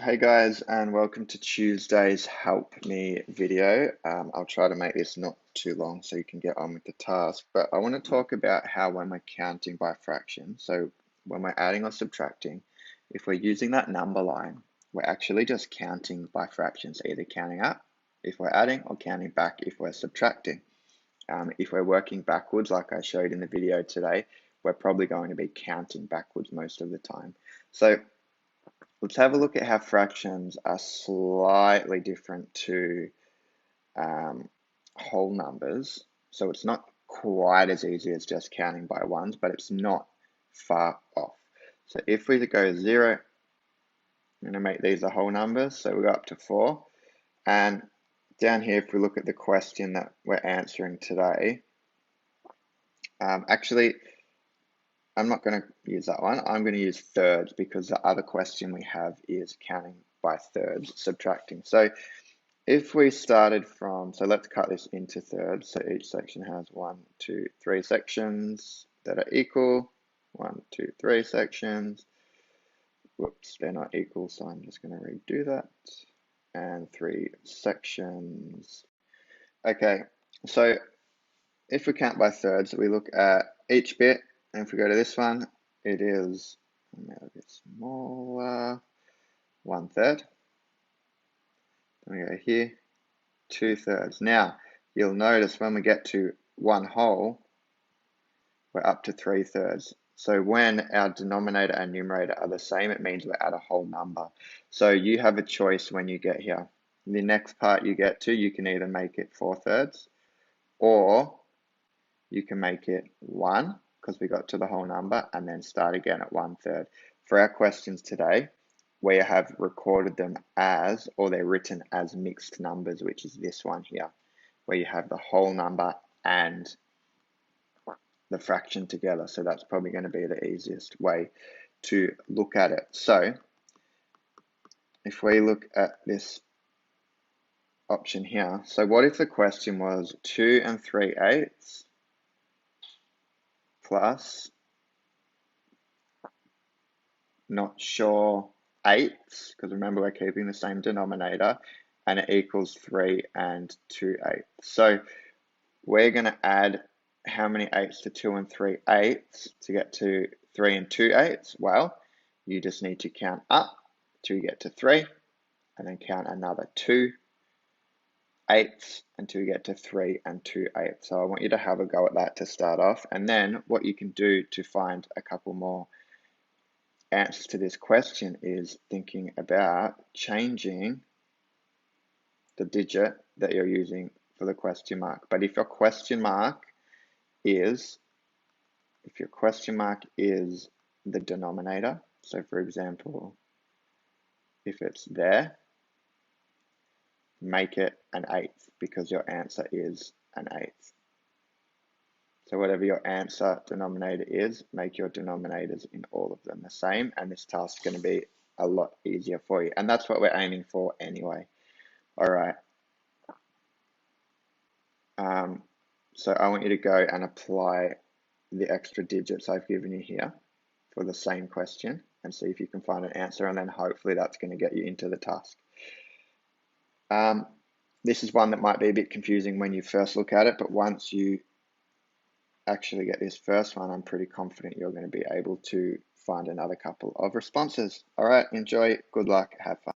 Hey guys, and welcome to Tuesday's Help Me video. I'll try to make this not too long so you can get on with the task, but I want to talk about how when we're counting by fraction, so when we're adding or subtracting, if we're using that number line, we're actually just counting by fractions, either counting up if we're adding or counting back if we're subtracting. If we're working backwards, like I showed in the video today, we're probably going to be counting backwards most of the time. So let's have a look at how fractions are slightly different to whole numbers. So it's not quite as easy as just counting by ones, but it's not far off. So if we go 0, I'm going to make these a whole numbers. So we go up to 4. And down here, if we look at the question that we're answering today, actually, I'm not going to use that one. I'm going to use thirds because the other question we have is counting by thirds, subtracting. So if we started from, so let's cut this into thirds. So each section has 1, 2, 3 sections that are equal. 1, 2, 3 sections. Whoops, they're not equal, so I'm just going to redo that. And 3 sections. Okay, so if we count by thirds, we look at each bit, and if we go to this one, it is a bit smaller, 1/3. Then we go here, 2/3. Now, you'll notice when we get to 1 whole, we're up to 3/3. So when our denominator and numerator are the same, it means we're at a whole number. So you have a choice when you get here. The next part you get to, you can either make it 4/3, or you can make it 1, because we got to the whole number, and then start again at 1/3. For our questions today, we have recorded them as, or they're written as mixed numbers, which is this one here, where you have the whole number and the fraction together. So that's probably going to be the easiest way to look at it. So if we look at this option here, so what if the question was 2 3/8 plus not sure eighths, because remember we're keeping the same denominator, and it equals 3 2/8. So we're going to add how many eighths to 2 3/8 to get to 3 2/8? Well, you just need to count up till you get to 3, and then count another 2/8 until you get to 3 2/8. So I want you to have a go at that to start off, and then what you can do to find a couple more answers to this question is thinking about changing the digit that you're using for the question mark. But if your question mark is the denominator, so for example, if it's there, make it an eighth because your answer is an eighth. So whatever your answer denominator is, make your denominators in all of them the same, and this task is going to be a lot easier for you. And that's what we're aiming for anyway. All right. So I want you to go and apply the extra digits I've given you here for the same question and see if you can find an answer, and then hopefully that's going to get you into the task. This is one that might be a bit confusing when you first look at it, but once you actually get this first one, I'm pretty confident you're going to be able to find another couple of responses. All right, enjoy, good luck, have fun.